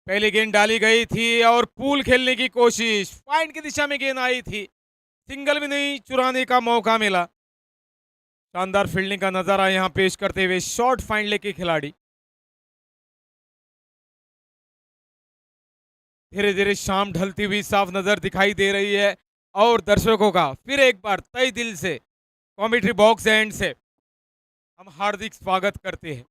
पहली गेंद डाली गई थी और पूल खेलने की कोशिश, पॉइंट की दिशा में गेंद आई थी, सिंगल भी नहीं चुराने का मौका मिला। शानदार फील्डिंग का नजारा यहां पेश करते हुए शॉर्ट फाइंड लेके खिलाड़ी धीरे धीरे शाम ढलती हुई साफ नजर दिखाई दे रही है और दर्शकों का फिर एक बार तय दिल से कॉमेंट्री बॉक्स एंड से हम हार्दिक स्वागत करते हैं।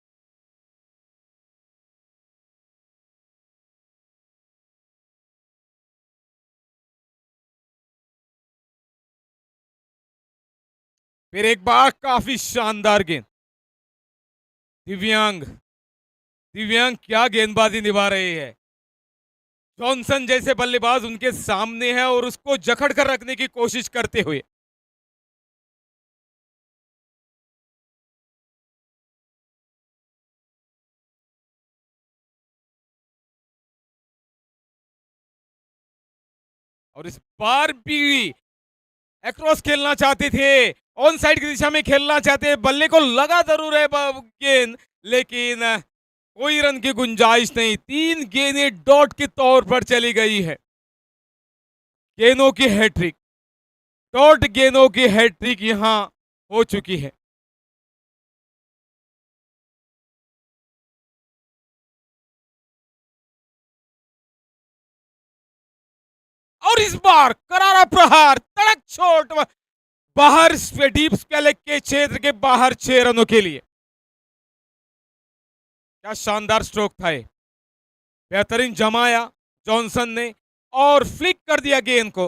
फिर एक बार काफी शानदार गेंद। दिव्यांग दिव्यांग क्या गेंदबाजी निभा रहे हैं। जॉनसन जैसे बल्लेबाज उनके सामने है और उसको जकड़ कर रखने की कोशिश करते हुए और इस बार भी एक्रॉस खेलना चाहते थे, ऑन साइड की दिशा में खेलना चाहते, बल्ले को लगा जरूर है गेंद, लेकिन कोई रन की गुंजाइश नहीं। 3 गेंदें डॉट के तौर पर चली गई है। गेंदों की हैट्रिक, डॉट गेंदों की हैट्रिक यहां हो चुकी है। और इस बार करारा प्रहार, तड़क चोट बाहर डीप स्क्वेयर के क्षेत्र के बाहर 6 रनों के लिए। क्या शानदार स्ट्रोक था ये। बेहतरीन जमाया जॉनसन ने और फ्लिक कर दिया गेंद को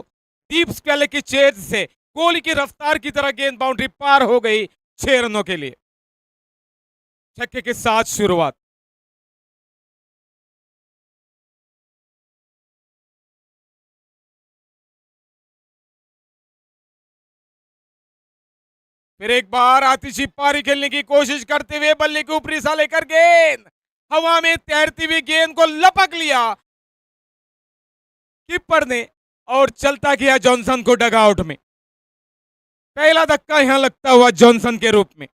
डीप स्क्वेयर के क्षेत्र से। गोली की रफ्तार की तरह गेंद बाउंड्री पार हो गई 6 रनों के लिए। छक्के के साथ शुरुआत। फिर एक बार आतिशी पारी खेलने की कोशिश करते हुए बल्ले के ऊपरी सा लेकर गेंद हवा में तैरती हुई गेंद को लपक लिया कीपर ने और चलता किया जॉनसन को डगआउट में। पहला धक्का यहां लगता हुआ जॉनसन के रूप में।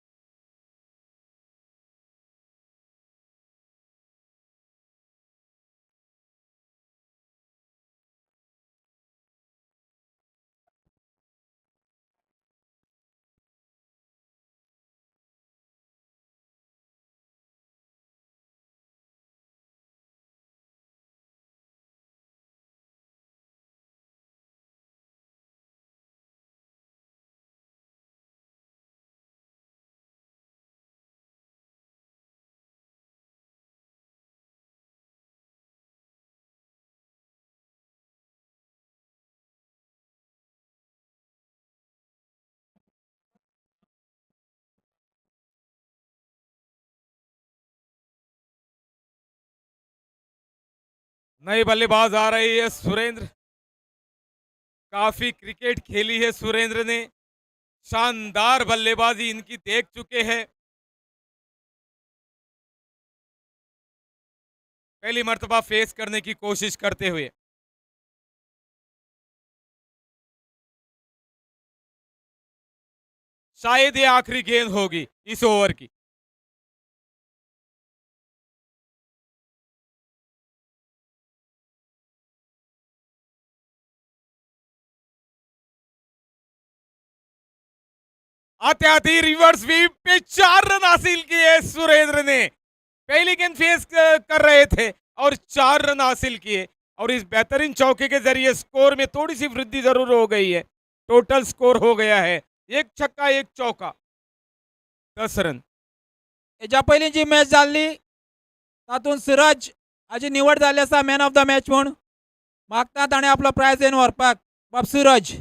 नई बल्लेबाज आ रही है सुरेंद्र। काफी क्रिकेट खेली है सुरेंद्र ने, शानदार बल्लेबाजी इनकी देख चुके हैं। पहली मर्तबा फेस करने की कोशिश करते हुए शायद ये आखिरी गेंद होगी इस ओवर की। आते आते रिवर्स स्वीप पे 4 रन हासिल किए सुरेंद्र ने। पहली गेंद फेस कर रहे थे और 4 रन हासिल किए और इस बेहतरीन चौके के जरिए स्कोर में थोड़ी सी वृद्धि जरूर हो गई है। टोटल स्कोर हो गया है 1 छक्का 1 चौका, 10 रन। हेच्या पयलीं जी मॅच जाल्ली तातूंत सिराज हाची निवड जाल्ली आसा मॅन ऑफ द मॅच म्हूण. मागता ताणें आपलो प्रायज येवन व्हरपाक. बाब सिराज.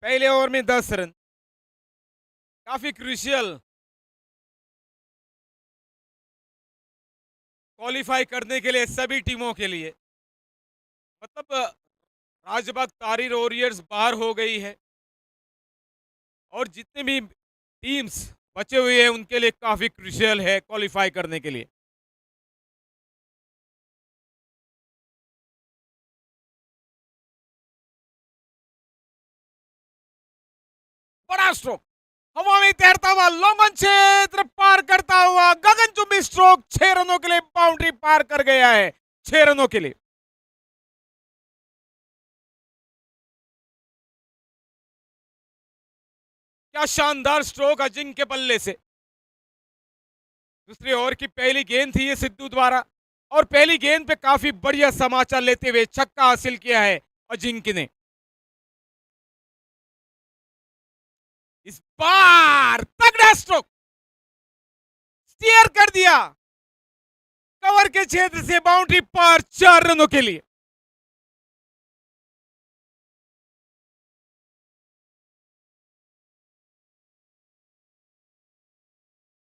पहले ओवर में 10 रन, काफी क्रूशियल क्वालिफाई करने के लिए सभी टीमों के लिए। मतलब राजबाग तारीर वॉरियर्स बाहर हो गई है और जितने भी टीम्स बचे हुए हैं उनके लिए काफी क्रुशियल है क्वालिफाई करने के लिए। बड़ा स्ट्रोक, हवा में तैरता हुआ लॉन्ग क्षेत्र पार करता हुआ गगनचुंबी स्ट्रोक, 6 रनों के लिए बाउंड्री पार कर गया है, 6 रनों के लिए। क्या शानदार स्ट्रोक अजिंक्य के बल्ले से। दूसरे ओवर की पहली गेंद थी ये सिद्धू द्वारा और पहली गेंद पे काफी बढ़िया समाचार लेते हुए छक्का हासिल किया है अजिंक्य ने। इस बार तगड़ा स्ट्रोक, स्टीयर कर दिया कवर के क्षेत्र से बाउंड्री पार, 4 रनों के लिए।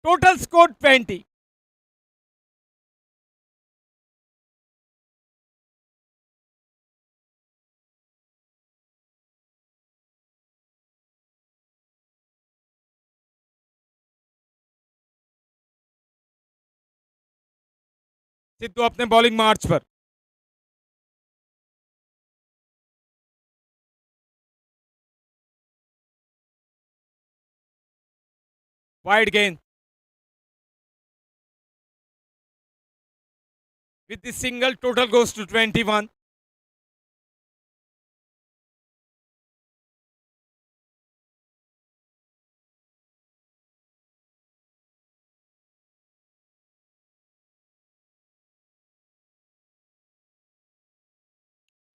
Total score 20। सिद्धू अपने बॉलिंग मार्च पर। वाइड गेंद with the single, total goes to 21।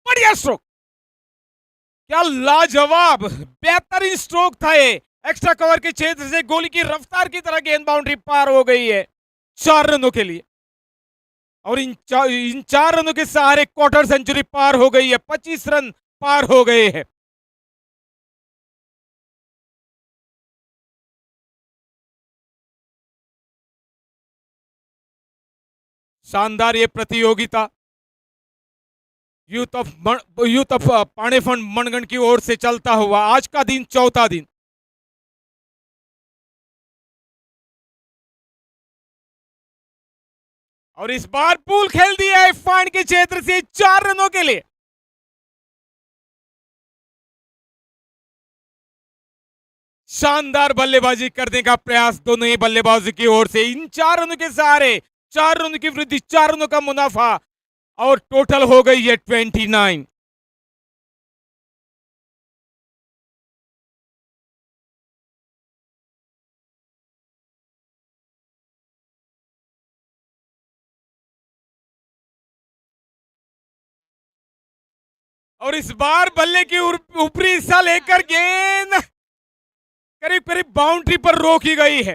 बढ़िया स्ट्रोक, क्या लाजवाब बेहतरीन स्ट्रोक था ये। एक्स्ट्रा कवर के क्षेत्र से गोली की रफ्तार की तरह गेंद बाउंड्री पार हो गई है, 4 रनों के लिए। और इन 4 रनों के सहारे क्वार्टर सेंचुरी पार हो गई है, 25 रन पार हो गए हैं। शानदार ये प्रतियोगिता यूथ ऑफ पाणे फंड मनगढ़ की ओर से चलता हुआ आज का दिन, चौथा दिन। और इस बार पूल खेल दिया है फांड के क्षेत्र से 4 रनों के लिए। शानदार बल्लेबाजी करने का प्रयास दोनों ही बल्लेबाजों की ओर से। इन 4 रनों के सहारे 4 रनों की वृद्धि, 4 रनों का मुनाफा और टोटल हो गई है 29। और इस बार बल्ले की ऊपरी हिस्सा लेकर गेंद करीब करीब बाउंड्री पर रोकी गई है।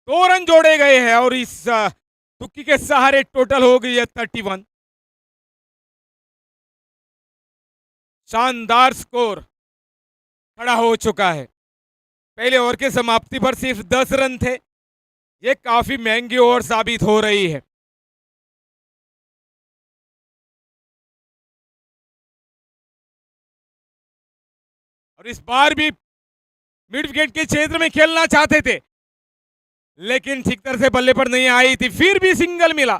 2 रन जोड़े गए हैं और इस तुक्की के सहारे टोटल हो गई है 31। शानदार स्कोर खड़ा हो चुका है। पहले ओवर की समाप्ति पर सिर्फ 10 रन थे। ये काफी महंगी ओवर साबित हो रही है। और इस बार भी मिड विकेट के क्षेत्र में खेलना चाहते थे लेकिन ठीक तरह से बल्ले पर नहीं आई थी, फिर भी सिंगल मिला।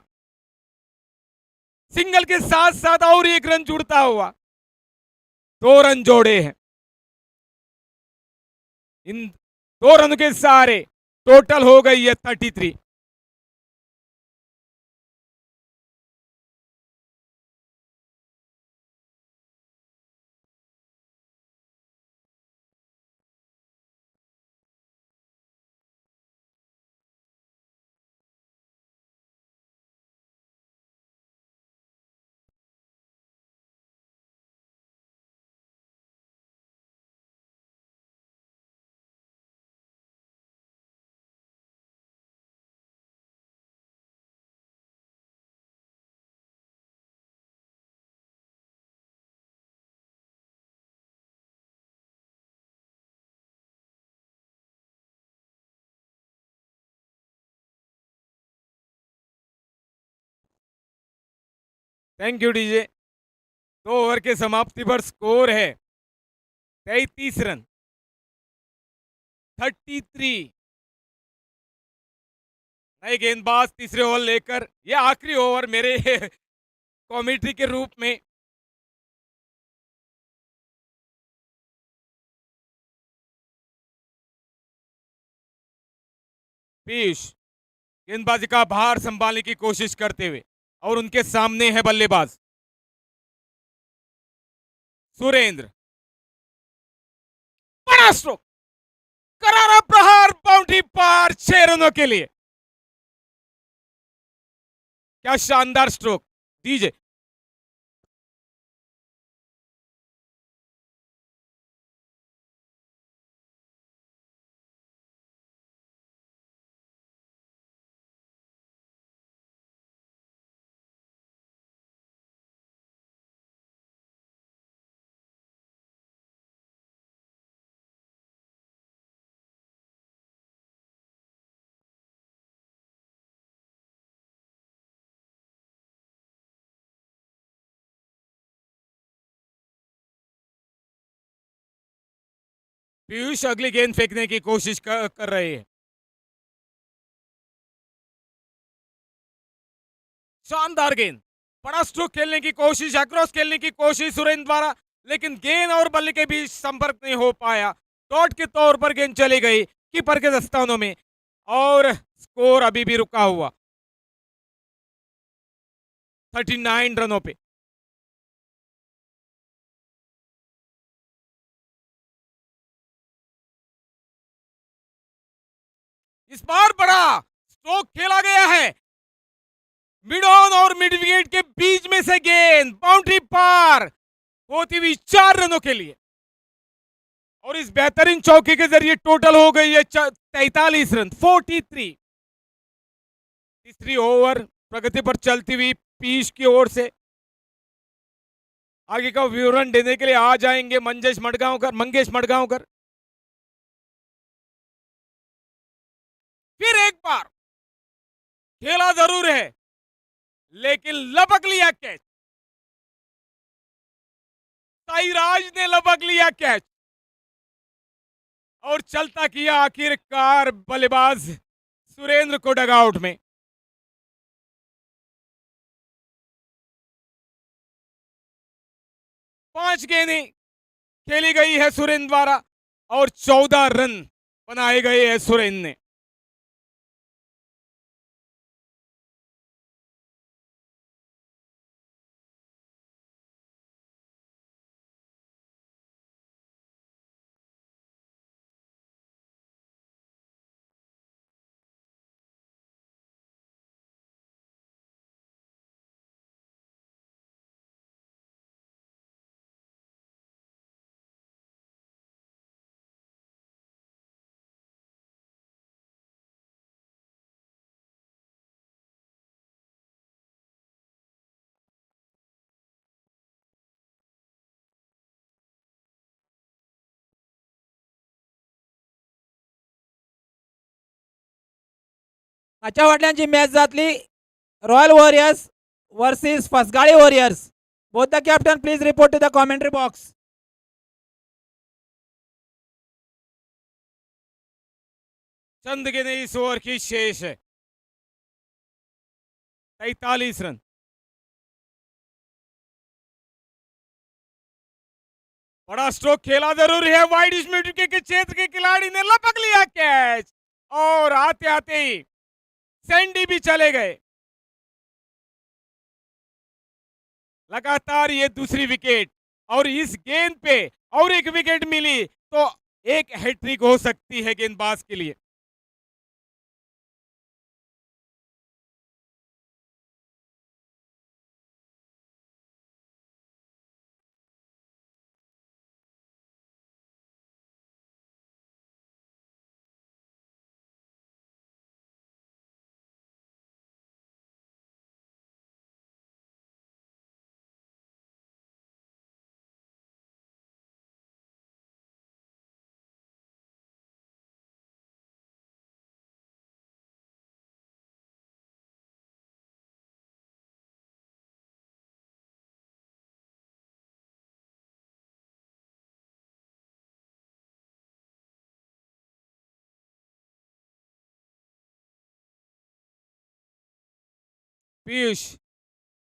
सिंगल के साथ साथ और 1 रन जुड़ता हुआ 2 रन जोड़े हैं। इन 2 रनों के सहारे टोटल हो गई है 33। Thank you DJ. 2 ओवर के समाप्ति पर स्कोर है 33 रन, 33। नए गेंदबाज तीसरे ओवर लेकर, यह आखिरी ओवर मेरे कॉमेंट्री के रूप में। पीयूष गेंदबाजी का भार संभालने की कोशिश करते हुए, और उनके सामने है बल्लेबाज सुरेंद्र। बड़ा स्ट्रोक, करारा प्रहार, बाउंड्री पार, 6 रनों के लिए। क्या शानदार स्ट्रोक दीजिए। पीयूष अगली गेंद फेंकने की कोशिश कर रहे हैं। शानदार गेंद, बड़ा स्ट्रोक खेलने की कोशिश, अक्रॉस खेलने की कोशिश सुरेंद्र द्वारा, लेकिन गेंद और बल्ले के बीच संपर्क नहीं हो पाया। डॉट के तौर पर गेंद चली गई कीपर के दस्तानों में, और स्कोर अभी भी रुका हुआ 39 रनों पे। इस बार बड़ा स्ट्रोक खेला गया है, मिड ऑन और मिड विकेट के बीच में से गेंद बाउंड्री पार होती हुई 4 रनों के लिए। और इस बेहतरीन चौके के जरिए टोटल हो गई है 43 रन, 43। तीसरी ओवर प्रगति पर चलती हुई पीयूष की ओर से आगे का विवरण देने के लिए आ जाएंगे मंगेश मडगांवकर। फिर एक बार खेला जरूर है, लेकिन लपक लिया कैच। साईराज ने लपक लिया कैच और चलता किया आखिरकार बल्लेबाज सुरेंद्र को डगआउट में। पांच गेंदें खेली गई है सुरेंद्र द्वारा, और 14 रन बनाए गए हैं सुरेंद्र ने। आजच्या वडिलांची मॅच जातली royal warriors versus Phasgali warriors. Both the captain please report to the commentary box. चंद गेंदें इस ओवर की शेष है, 43 रन। बड़ा स्ट्रोक खेला जरूर है, वाइड मिड के क्षेत्र के खिलाड़ी ने लपक लिया कैच, और आते आते ही सैंडी भी चले गए। लगातार ये दूसरी विकेट, और इस गेंद पे और एक विकेट मिली तो एक हैट्रिक हो सकती है गेंदबाज के लिए। पीयूष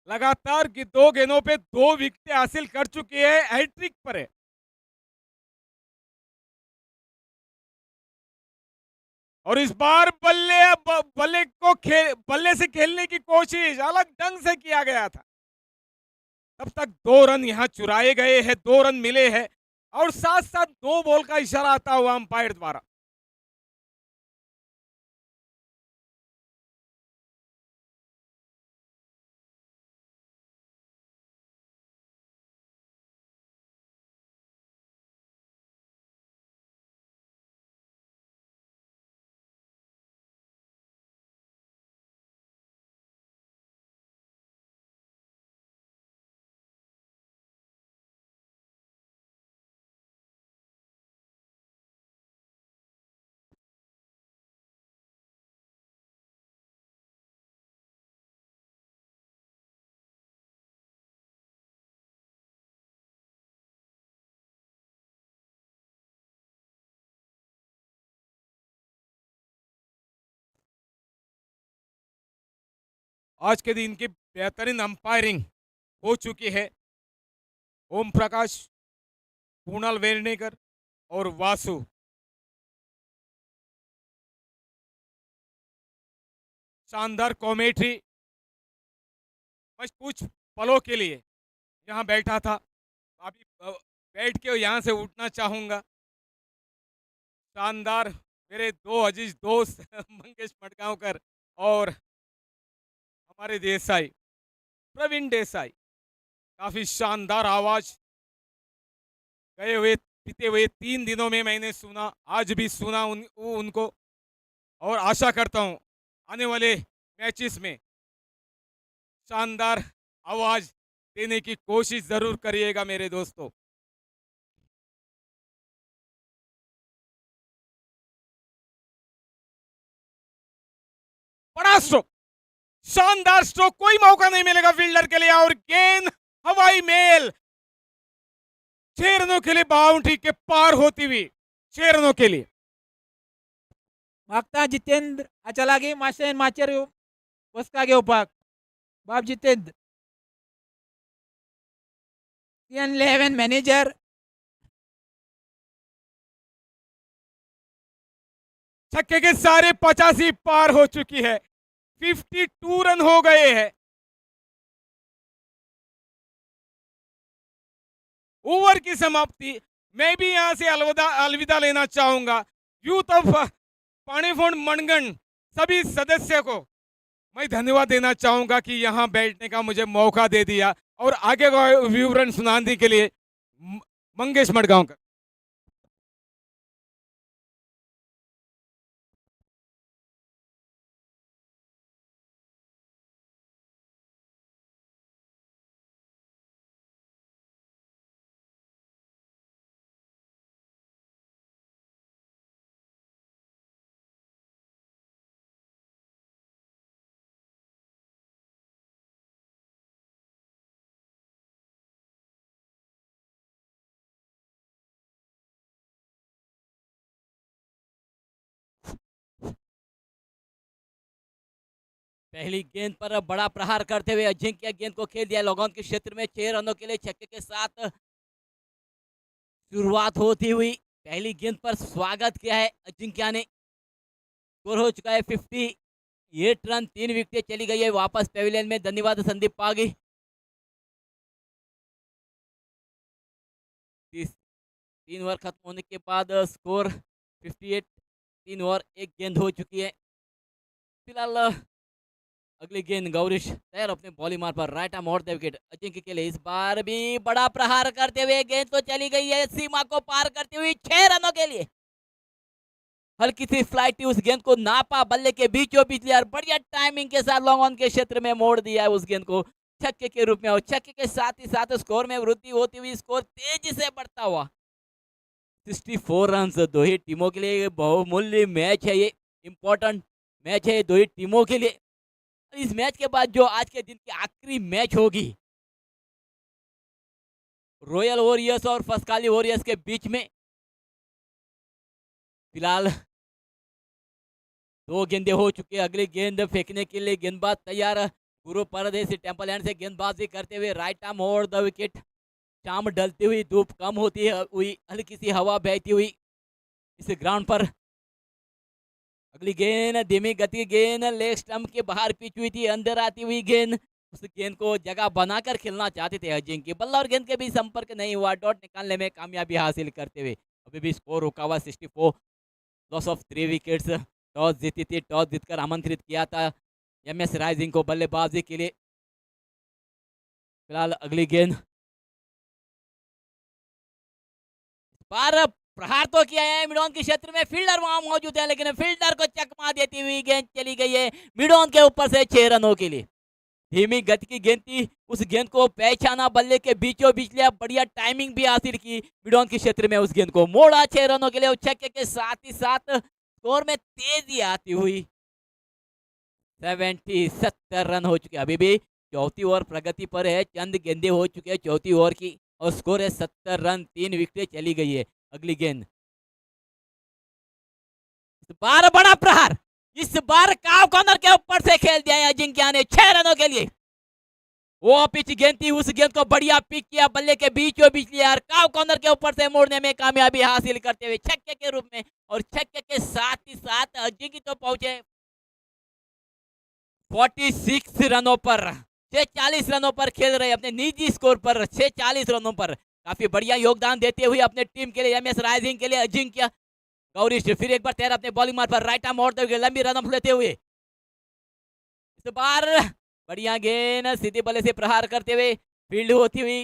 लगातार की 2 गेंदों पे 2 विकेटें हासिल कर चुकी है, हैट्रिक पर है। और इस बार बल्ले से खेलने की कोशिश अलग ढंग से किया गया था। तब तक 2 रन यहां चुराए गए हैं, 2 रन मिले हैं और साथ साथ 2 बॉल का इशारा आता हुआ अंपायर द्वारा। आज के दिन की बेहतरीन अंपायरिंग हो चुकी है। ओम प्रकाश, कुणाल वेर्णेकर और वासु। शानदार कॉमेट्री। बस कुछ पलों के लिए यहाँ बैठा था, अभी बैठ के यहाँ से उठना चाहूंगा। शानदार मेरे 2 अजीज दोस्त मंगेश मडगांवकर और हमारे देसाई प्रवीण देसाई। काफी शानदार आवाज। गए हुए बीते हुए 3 दिनों में मैंने सुना, आज भी सुना उनको और आशा करता हूं आने वाले मैचेस में शानदार आवाज देने की कोशिश जरूर करिएगा मेरे दोस्तों। बड़ा स्ट्रोक, शानदार स्ट्रोक, कोई मौका नहीं मिलेगा फील्डर के लिए और गेंद हवाई मेल 6 रनों के लिए बाउंड्री के पार होती हुई 6 रनों के लिए। मागता जितेंद्र हाच्या लागी माशेन माचेर बसका घेवपाक बाब जितेंद्र 11 मॅनेजर छक्के के सारे 85 पार हो चुकी है, 52 रन हो गए हैं। ओवर की समाप्ति। मैं भी यहां से अलविदा लेना चाहूंगा। यूथ ऑफ पानीफोंड मनगढ़ सभी सदस्य को मैं धन्यवाद देना चाहूंगा कि यहां बैठने का मुझे मौका दे दिया और आगे का विवरण सुनाने के लिए मंगेश मडगांवकर। पहली गेंद पर बड़ा प्रहार करते हुए अजिंक्य गेंद को खेल दिया लॉगऑन के क्षेत्र में 6 रनों के लिए छक्के के साथ शुरुआत होती हुई। पहली गेंद पर स्वागत किया है अजिंक्य ने। स्कोर हो चुका है 58 रन, 3 विकेटें चली गई है वापस पेविलियन में। धन्यवाद संदीप पागी। 3 ओवर खत्म होने के बाद स्कोर 58, 3 ओवर 1 गेंद हो चुकी है। फिलहाल अगली गेंद गौरीश तैयार अपने बॉलीमार पर राइट आर्म और विकेट अजिंक्य के लिए। इस बार भी बड़ा प्रहार करते हुए गेंद तो चली गई है सीमा को पार करती हुई 6 रनों के लिए। हल्की सी फ्लाइट थी, उस गेंद को नापा बल्ले के बीचों बीच लिया और बढ़िया टाइमिंग के साथ लॉन्ग ऑन के क्षेत्र में मोड़ दिया है उस गेंद को छक्के के रूप में। और छक्के के साथ ही साथ स्कोर में वृद्धि होती हुई स्कोर तेजी से बढ़ता हुआ 64 रन। दो ही टीमों के लिए बहुमूल्य मैच है, ये इंपॉर्टेंट मैच है दो ही टीमों के लिए। इस मैच के बाद जो आज के दिन की आखिरी मैच होगी रॉयल वॉरियर्स और फसकाली वॉरियर्स के बीच में, फिलहाल 2 गेंदें हो चुकी है। अगली गेंद फेंकने के लिए गेंदबाज तैयार गुरु परदेसी टेम्पल एंड से गेंदबाजी करते हुए right arm over the wicket. शाम ढलती हुई, धूप कम होती हुई, हल्की सी हवा बहती हुई इस ग्राउंड पर। अगली गेंद धीमी गति गेंद लेग स्टंप के बाहर पिच हुई थी, अंदर आती हुई गेंद। उस गेंद को जगह बनाकर खेलना चाहते थे अजिंक्य, बल्ला और गेंद के बीच संपर्क नहीं हुआ, डॉट निकालने में कामयाबी हासिल करते हुए अभी भी स्कोर रुका हुआ 64, लॉस ऑफ 3 विकेट्स। टॉस जीती थी, टॉस जीतकर आमंत्रित किया था एमएस राइजिंग को बल्लेबाजी के लिए। फिलहाल अगली गेंद, बार प्रहार तो किया है मिडॉन के क्षेत्र में, फील्डर वहां मौजूद है लेकिन फील्डर को चकमा देती हुई गेंद चली गई है मिडॉन के ऊपर से 6 रनों के लिए। धीमी गति की गेंद थी, उस गेंद को पहचाना, बल्ले के बीचों बीच लिया, बढ़िया टाइमिंग भी हासिल की मिडॉन के क्षेत्र में, उस गेंद को मोड़ा 6 रनों के लिए। और छक्के के साथ ही साथ स्कोर में तेजी आती हुई 70 रन हो चुके, अभी भी चौथी ओवर प्रगति पर है, चंद गेंदे हो चुके हैं चौथी ओवर की और स्कोर है 70 रन, 3 विकेटें चली गई है। अगली गेंद, इस बार बड़ा प्रहार, इस बार काव कॉर्नर के ऊपर से खेल दिया है अजिंक्य ने 6 रनों के लिए। वो पिच गेंद थी, उस गेंद को बढ़िया पिक किया, बल्ले के बीचों बीच लिया और काव कॉर्नर के ऊपर से मोड़ने में कामयाबी हासिल करते हुए छक्के के रूप में। और छक्के के साथ ही साथ अजिंक्य तो पहुंचे 46 रनों पर, 46 रनों पर खेल रहे अपने निजी स्कोर पर, 46 रनों पर काफी बढ़िया योगदान देते हुए अपने टीम के लिए, एमएस राइजिंग के लिए अजिंक्य गौरीश फिर एक बार तैयार अपने बॉलिंग मार्ग पर, राइट आर्म मोड़ते हुए लंबी रन लेते हुए। इस बार बढ़िया गेंद सीधे बल्ले से प्रहार करते हुए फील्ड होती हुई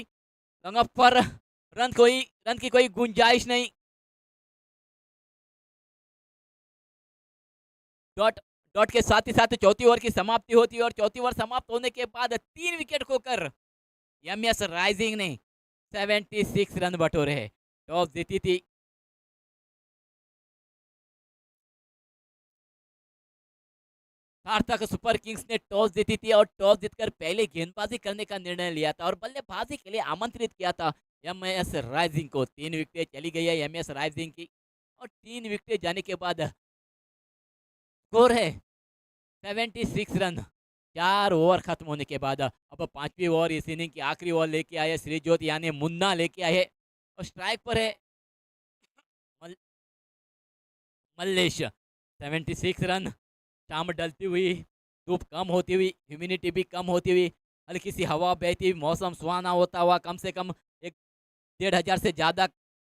लॉन्ग ऑफ पर, रन की कोई गुंजाइश नहीं। डॉट के साथ ही साथ चौथी ओवर की समाप्ति होती है और चौथी ओवर समाप्त होने के बाद 3 विकेट खोकर एमएस राइजिंग ने 76 रन बटोरे हैं। टॉस जीती थी सार्थक सुपर किंग्स ने, टॉस जीती थी और टॉस जीतकर पहले गेंदबाजी करने का निर्णय लिया था और बल्लेबाजी के लिए आमंत्रित किया था एमएस राइजिंग को। 3 विकेटें चली गई है एमएस राइजिंग की और 3 विकेटें जाने के बाद स्कोर है 76 रन 4 ओवर खत्म होने के बाद। अब 5वीं ओवर इस इनिंग की आखिरी ओवर लेके आए श्रीजोत यानी मुन्ना लेके आए और स्ट्राइक पर है मल्लेश। 76 रन, शाम डलती हुई, धूप कम होती हुई, ह्यूमिडिटी भी कम होती हुई, हल्की सी हवा बहती हुई, मौसम सुहाना होता हुआ, कम से कम 1,500 से ज़्यादा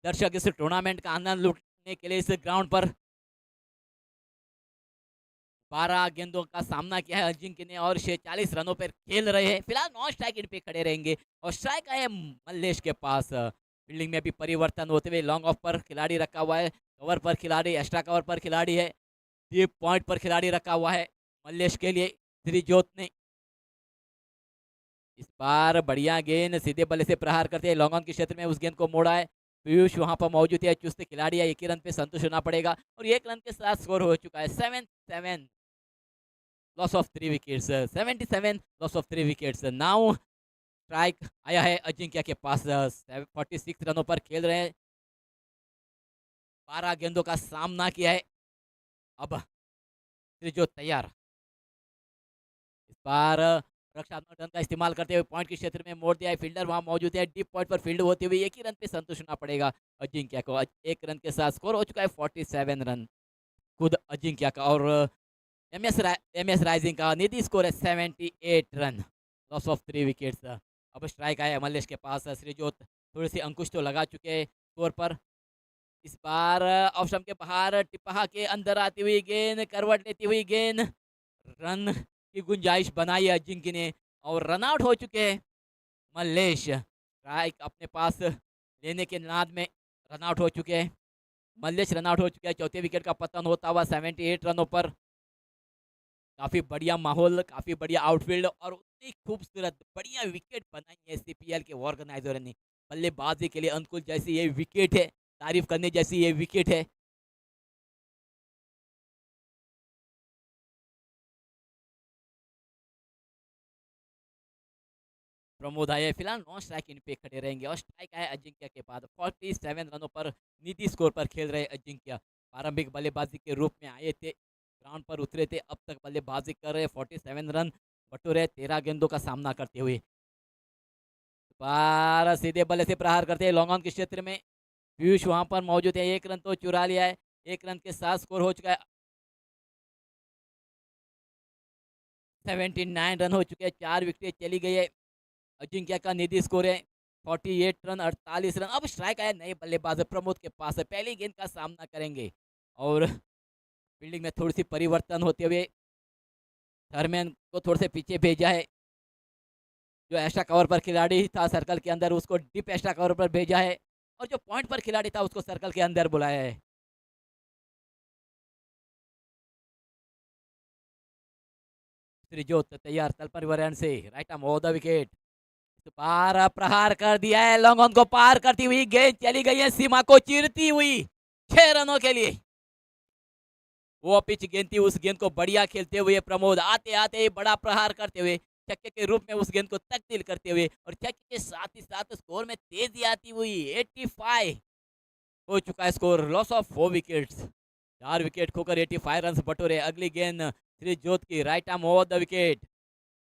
दर्शक इस टूर्नामेंट का आनंद लूटने के लिए इस ग्राउंड पर 12 गेंदों का सामना किया है अजिंक्य ने और 46 रनों पर खेल रहे हैं। फिलहाल नॉन स्ट्राइक इन पे खड़े रहेंगे और स्ट्राइक है मल्लेश के पास। फील्डिंग में भी परिवर्तन होते हुए लॉन्ग ऑफ पर खिलाड़ी रखा हुआ है, कवर पर खिलाड़ी, एक्स्ट्रा कवर पर खिलाड़ी है, डीप पॉइंट पर खिलाड़ी रखा हुआ है मल्लेश के लिए श्रीजोत ने। इस बार बढ़िया गेंद सीधे बल्ले से प्रहार करते हैं, लॉन्ग ऑन के क्षेत्र में उस गेंद को मोड़ा है। पीयूष वहां पर मौजूद है, चुस्त खिलाड़ी है, 1 ही रन पे संतुष्ट होना पड़ेगा और 1 रन के साथ स्कोर हो चुका है 7 loss of 3 wickets, 77 loss of 3 wickets. Now strike आया है अजिंक्य के पास, 46 रनों पर खेल रहे हैं, 12 गेंदों का सामना किया है। अब जो तैयार, इस बार रक्षात्मक रन का इस्तेमाल करते हुए पॉइंट के क्षेत्र में मोड़ दिया है, फील्डर वहां मौजूद है, डीप पॉइंट पर फील्ड होते हुए 1 ही रन पे संतुष्ट होना पड़ेगा अजिंक्य को। 1 रन के साथ स्कोर हो चुका है 47 रन खुद अजिंक्य का और एमएस राइजिंग का निधि स्कोर है 78 रन, लॉस ऑफ 3 विकेट्स। अब स्ट्राइक आया मल्लेश के पास, श्रीजोत थोड़ी सी अंकुश तो लगा चुके हैं स्कोर पर। इस बार ऑफ स्टंप के बाहर टिपहा के अंदर आती हुई गेंद, करवट लेती हुई गेंद, रन की गुंजाइश बनाई है अजिंक्य ने और रन आउट हो चुके हैं मल्लेश। स्ट्राइक अपने पास लेने के नाद में रन आउट हो चुके हैं मल्लेश, रन आउट हो चुके हैं। चौथे विकेट का पतन होता हुआ 78 रनों पर। काफी बढ़िया माहौल, काफी बढ़िया आउटफील्ड और उतनी खूबसूरत बढ़िया विकेट बनाई है सीपीएल के ऑर्गेनाइजर ने। बल्लेबाजी के लिए अनुकूल जैसी ये विकेट है, तारीफ करने जैसी ये विकेट है। प्रमोद आए, फिलहाल नॉन स्ट्राइक इन पे खड़े रहेंगे और स्ट्राइक आए अजिंक्य के बाद। 47 रनों पर निधि स्कोर पर खेल रहे अजिंक्य। प्रारंभिक बल्लेबाजी के रूप में आए थे, ग्राउंड पर उतरे थे, अब तक बल्लेबाजी कर रहे 47 रन बटोरे 13 गेंदों का सामना करते हुए। बार सीधे बल्ले से प्रहार करते हैं लॉन्ग ऑन के क्षेत्र में। पीयूष वहां पर मौजूद है, एक रन तो चुरा लिया है। एक रन के साथ स्कोर हो चुका है 79 रन हो चुके हैं, 4 विकेट चली गई है। अजिंक्य का निधि स्कोर है 48 रन 48 रन। अब स्ट्राइक आया नए बल्लेबाज प्रमोद के पास है, पहली गेंद का सामना करेंगे और फील्डिंग में थोड़ी सी परिवर्तन होते हुए थर्मैन को थोड़े से पीछे भेजा है। जो एक्स्ट्रा कवर पर खिलाड़ी था सर्कल के अंदर उसको डीप एक्स्ट्रा कवर पर भेजा है और जो पॉइंट पर खिलाड़ी था उसको सर्कल के अंदर बुलाया है। त्रिजोत तैयार तल परिवहन से right arm over the wicket. इस बार प्रहार कर दिया है, लॉन्ग ऑन को पार करती हुई गेंद चली गई है सीमा को चीरती हुई 6 रनों के लिए। वो पिच गेंद थी, उस गेंद को बढ़िया खेलते हुए प्रमोद आते आते ही बड़ा प्रहार करते हुए छक्के के रूप में उस गेंद को तब्दील करते हुए और छक्के के साथ ही साथ स्कोर में तेजी आती हुई 85 हो चुका है score. Loss of 4 wickets, 4 wicket खोकर 85 रन बटोरे। अगली गेंद श्रीजोत की right arm over the wicket.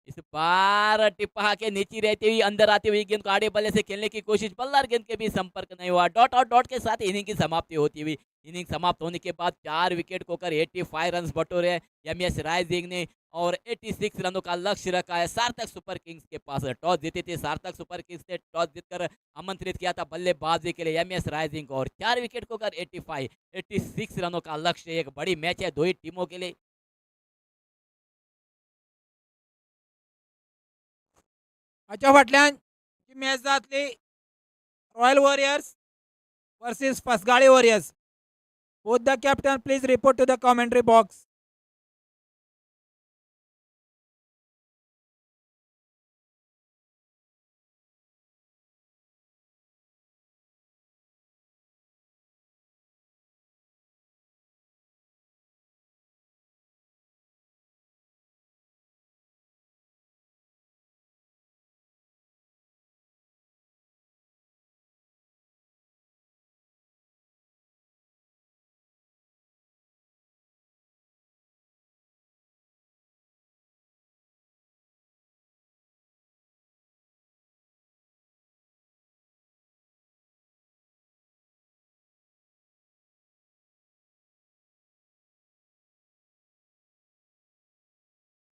इस बार टिप्पा के नीचे रहती हुई अंदर आती हुई गेंद को आड़े बल्ले से खेलने की कोशिश, बल्लार गेंद के भी संपर्क नहीं हुआ। डॉट और डॉट के साथ इनिंग की समाप्ति होती हुई। इनिंग समाप्त होने के बाद 4 विकेट खोकर 85 रन बटोरे एमएस राइजिंग ने और 86 रनों का लक्ष्य रखा है सार्थक सुपर किंग्स के पास। टॉस जीती थी सार्थक सुपर किंग्स ने, टॉस जीतकर आमंत्रित किया था बल्लेबाजी के लिए एमएस राइजिंग को और 4 विकेट खोकर 86 रनों का लक्ष्य। एक बड़ी मैच है दो ही टीमों के लिए। हाच्या फाटल्यान जी मॅच जातली royal warriors versus Phasgali warriors. Both the captain please report to the commentary box.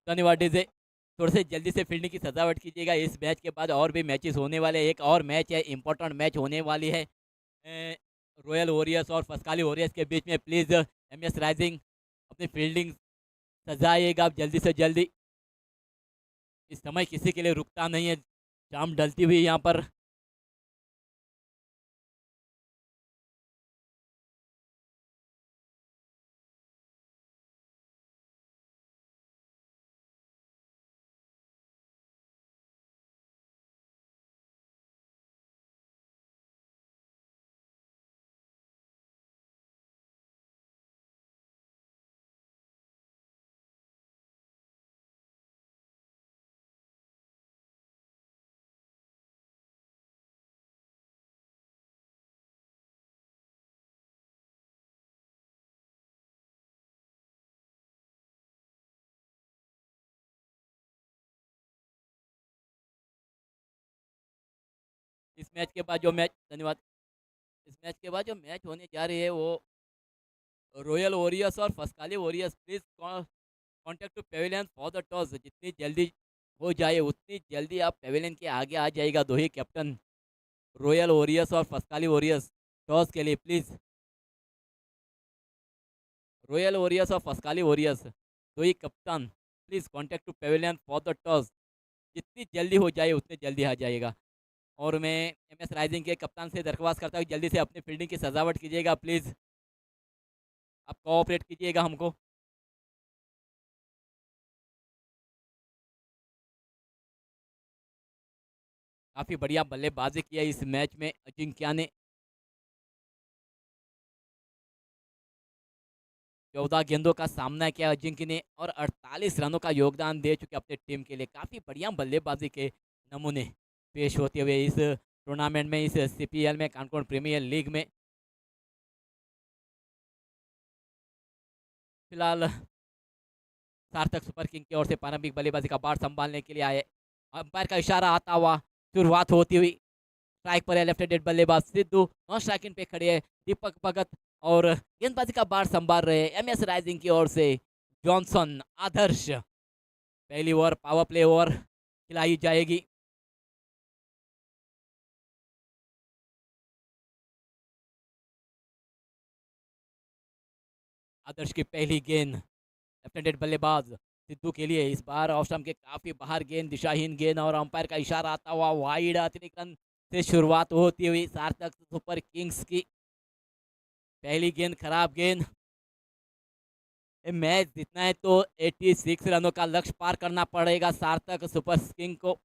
धन्यवाद डीजे। थोड़े से जल्दी से फील्डिंग की सजावट कीजिएगा, इस मैच के बाद और भी मैचेस होने वाले हैं। एक और मैच है, इंपॉर्टेंट मैच होने वाली है रॉयल वॉरियर्स और फसकाली वॉरियर्स के बीच में। प्लीज़ एमएस राइजिंग अपनी फील्डिंग सजाइएगा आप जल्दी से जल्दी। इस समय किसी के लिए रुकता नहीं है, शाम ढलती हुई यहाँ पर। इस मैच के बाद जो मैच धन्यवाद इस मैच के बाद जो मैच होने जा रही है वो रॉयल वॉरियर्स और Faskali warriors. Please contact to pavilion for the toss. जितनी जल्दी हो जाए उतनी जल्दी आप पेविलियन के आगे आ जाएगा दो ही कैप्टन रॉयल वॉरियर्स और फसकाली वॉरियर्स टॉस के लिए। प्लीज रॉयल वॉरियर्स और फसकाली वॉरियर्स दो ही कप्तान please contact to pavilion for the toss. जितनी जल्दी हो जाए उतनी जल्दी आ जाएगा। और मैं एमएस राइजिंग के कप्तान से दरख्वास्त करता हूँ जल्दी से अपनी फील्डिंग की सजावट कीजिएगा प्लीज़। आप कोऑपरेट कीजिएगा हमको। काफ़ी बढ़िया बल्लेबाजी किया इस मैच में अजिंक्या ने। 14 गेंदों का सामना किया अजिंक्य ने और 48 रनों का योगदान दे चुके अपने टीम के लिए। काफ़ी बढ़िया बल्लेबाजी के नमूने पेश होते हुए इस टूर्नामेंट में, इस सीपीएल में, कानकोण प्रीमियर लीग में। फिलहाल सार्थक सुपर किंग की ओर से प्रारंभिक बल्लेबाजी का बार संभालने के लिए आए। अंपायर का इशारा आता हुआ शुरुआत होती हुई। स्ट्राइक पर है लेफ्ट हैंडेड बल्लेबाज सिद्धू, नॉन स्ट्राइकिंग पे खड़े हैं दीपक भगत और गेंदबाजी का बार संभाल रहे हैं MS राइजिंग की ओर से जॉनसन आदर्श। पहली ओवर पावर प्ले ओवर खिलाई जाएगी। आदर्श की पहली गेंद लेफ्ट हैंडेड बल्लेबाज सिद्धू के लिए इस बार ऑफ स्टंप के काफी बाहर गेंद, दिशाहीन गेंद और अंपायर का इशारा आता हुआ वाइड अतिरिक्त रन से शुरुआत होती हुई सार्थक सुपर किंग्स की। पहली गेंद खराब गेंद। ये मैच जीतना है तो 86 रनों का लक्ष्य पार करना पड़ेगा सार्थक सुपर किंग को।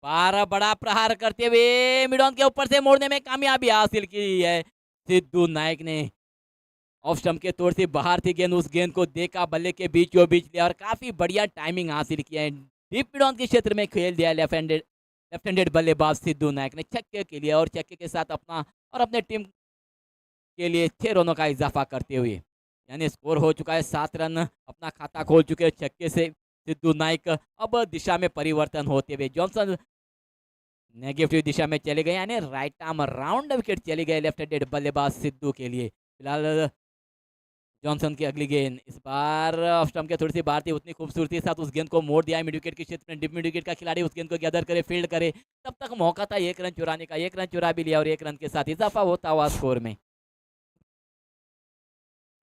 बारह बड़ा प्रहार करते हुए मिडॉन के ऊपर से मोड़ने में कामयाबी हासिल की है सिद्धू नायक ने। ऑफ स्टंप के तौर से बाहर थी गेंद, उस गेंद को देखा, बल्ले के बीचों बीच लिया और काफी बढ़िया टाइमिंग हासिल किया है। डीप मिडॉन के क्षेत्र में खेल दिया लेफ्ट हैंडेड बल्लेबाज सिद्धू नायक ने छक्के के लिए और छक्के के साथ अपना और अपने टीम के लिए 6 रनों का इजाफा करते हुए यानी स्कोर हो चुका है 7 रन। अपना खाता खोल चुके हैं छक्के से सिद्धू नाइक। अब दिशा में परिवर्तन होते हुए जॉनसन नेगेटिव दिशा में चले गए यानी राइट आर्म राउंड विकेट चले गए लेफ्ट हैंडेड बल्लेबाज सिद्धू के लिए। फिलहाल जॉनसन की अगली गेंद इस बार ऑफ स्टंप के थोड़ी सी बाहर थी, उतनी खूबसूरती के साथ उस गेंद को मोड़ दिया है मिड विकेट के क्षेत्र में। डिप मिड विकेट का खिलाड़ी उस गेंद को गैदर करे, फील्ड करे, तब तक मौका था 1 रन चुराने का, 1 रन चुरा भी लिया और 1 रन के साथ इजाफा होता हुआ स्कोर में।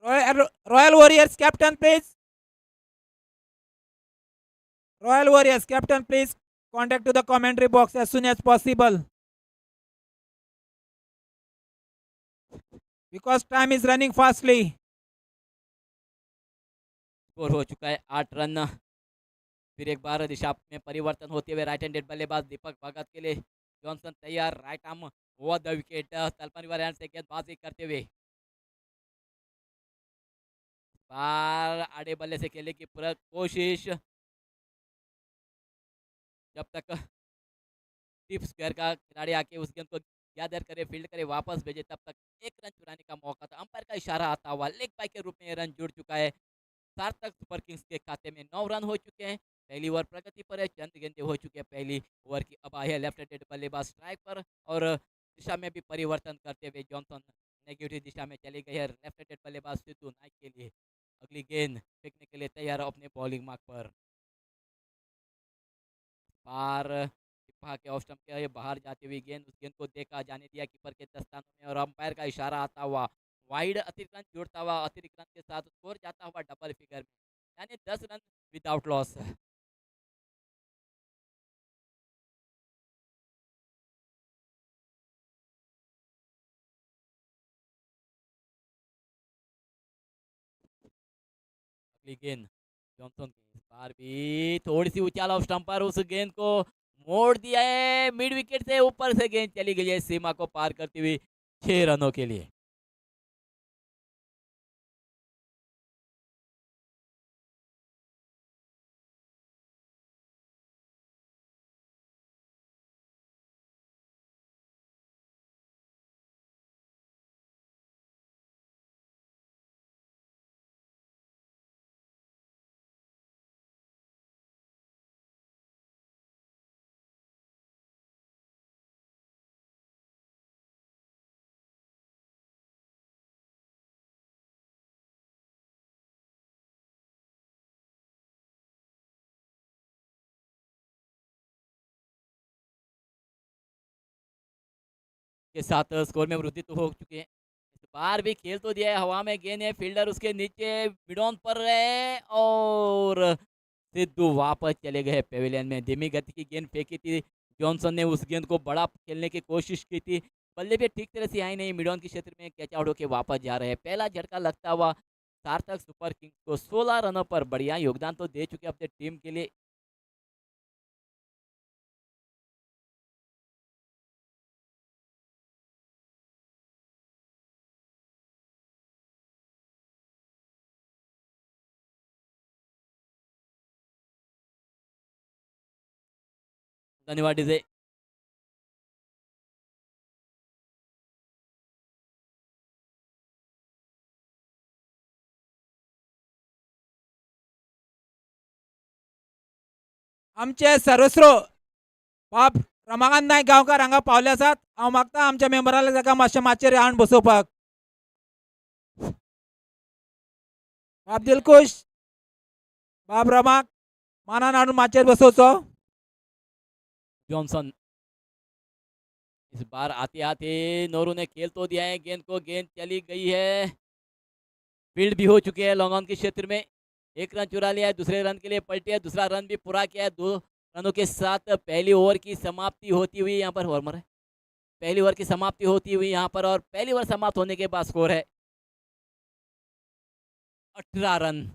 Royal Warriors captain please. Royal Warriors captain please contact to the commentary box as soon as possible because time is running fastly. Score हो चुका है 8 रन। फिर एक बार दिशा में परिवर्तन होते हुए राइट हैंडेड बल्लेबाज दीपक भगत के लिए जॉनसन तैयार, right arm over the wicket तलपन वैरिएंट से गेंदबाजी करते हुए बार आड़े बल्ले से खेलने की पूरा कोशिश। जब तक टिप स्क्वायर का खिलाड़ी आके उस गेंद को गैदर करे, फील्ड करे, वापस भेजे, तब तक 1 रन चुराने का मौका था। अंपायर का इशारा आता हुआ लेग बाय के रूप में ये रन जुड़ चुका है। सार्थक सुपर किंग्स के खाते में 9 रन हो चुके हैं। पहली ओवर प्रगति पर है, चंद गेंदें हो चुकी है पहली ओवर की। अब आई है लेफ्ट हैंडेड बल्लेबाज स्ट्राइक पर और दिशा में भी परिवर्तन करते हुए जॉनसन नेगेटिव दिशा में चले गए हैं लेफ्ट हैंडेड बल्लेबाज सिद्धू नाइक के लिए। अगली गेंद फेंकने के लिए तैयार अपने बॉलिंग मार्क पर। बार टिप्पा के ऑफ स्टंप के बाहर जाती हुई गेंद, उस गेंद को देखा, जाने दिया कीपर के दस्तानों में और अंपायर का इशारा आता हुआ वाइड अतिरिक्त रन जोड़ता हुआ अतिरिक्त रन के साथ स्कोर जाता हुआ डबल फिगर में यानी 10 रन विदाउट लॉस। अगली गेंद जॉनसन की, इस बार भी थोड़ी सी उछाल ऑफ स्टंप पर, उस गेंद को मोड़ दिया है मिड विकेट से ऊपर से गेंद चली गई है सीमा को पार करती हुई 6 रनों के लिए। के साथ स्कोर में वृद्धि तो हो चुकी है। इस बार भी खेल तो दिया है, हवा में गेंद है, फील्डर उसके नीचे मिडॉन पर है और सिद्धू वापस चले गए पेविलियन में। धीमी गति की गेंद फेंकी थी जॉनसन ने, उस गेंद को बड़ा खेलने की कोशिश की थी, बल्ले भी ठीक तरह से आई नहीं, मिडॉन के क्षेत्र में कैच आउट होकर वापस जा रहे हैं। पहला झटका लगता हुआ सार्थक सुपर किंग्स को 16 रनों पर बढ़िया योगदान तो दे चुके अपने टीम के लिए। धन्यवाद डीजे। आमचे सर्वस्व बाब रमाकांत नायक गांवकार हांगा पावले आसात. हांव मागता आमच्या मेंबराला जाका मातशें माचयेर हाडून बसोवपाक. बाब दिलखुश, बाब रमाक मानान हाडून माचयेर बसोवचो. जॉनसन इस बार आते आते नोरू ने खेल तो दिया है गेंद को, गेंद चली गई है, फील्ड भी हो चुके हैं लॉन्ग ऑन के क्षेत्र में. एक रन चुरा लिया है, दूसरे रन के लिए पलटे है, दूसरा रन भी पूरा किया है. 2 रनों के साथ पहली ओवर की समाप्ति होती हुई यहाँ पर वार्मर है. पहली ओवर की समाप्ति होती हुई यहाँ पर, और पहली ओवर समाप्त होने के बाद स्कोर है 18 रन.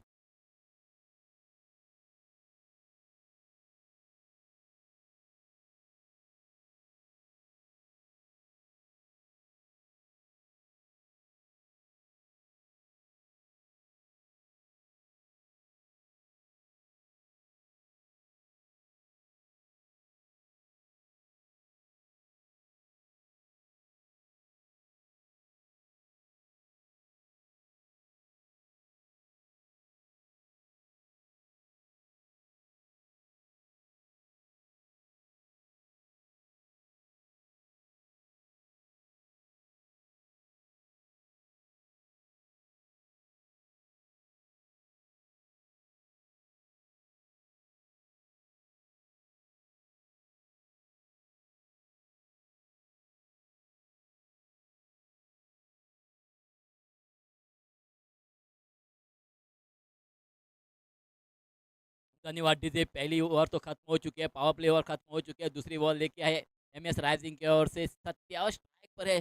धन्यवाद से पहली ओवर तो खत्म हो चुकी है, पावर प्ले ओवर खत्म हो चुकी है. दूसरी ओवर लेके आए MS राइजिंग की ओर से. सत्या स्ट्राइक पर है.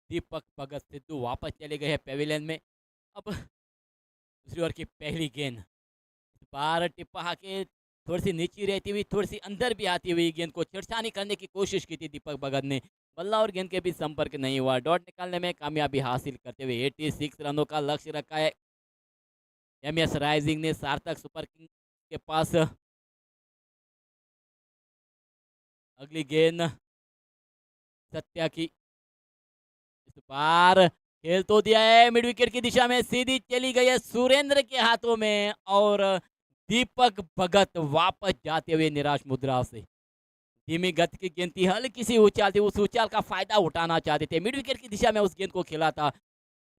दीपक भगत सिद्धू वापस चले गए हैं पेविलियन में. अब दूसरी ओवर की पहली गेंद, इस बार टिप्पा के थोड़ी सी नीचे रहती हुई, थोड़ी सी अंदर भी आती हुई गेंद को छेड़छानी करने की कोशिश की थी दीपक भगत ने. बल्ला और गेंद के बीच संपर्क नहीं हुआ. डॉट निकालने में कामयाबी हासिल करते हुए 86 रनों का लक्ष्य रखा है MS राइजिंग ने. सार्थक सुपर किंग के पास अगली गेंद सत्या की. इस बार खेल तो दिया है मिड विकेट की दिशा में, सीधी चली गई है सुरेंद्र के हाथों में, और दीपक भगत वापस जाते हुए निराश मुद्रा से. धीमी गति की गेंद थी, हल्की सी उछाल थी, उस उछाल का फायदा उठाना चाहते थे. मिड विकेट की दिशा में उस गेंद को खेला था,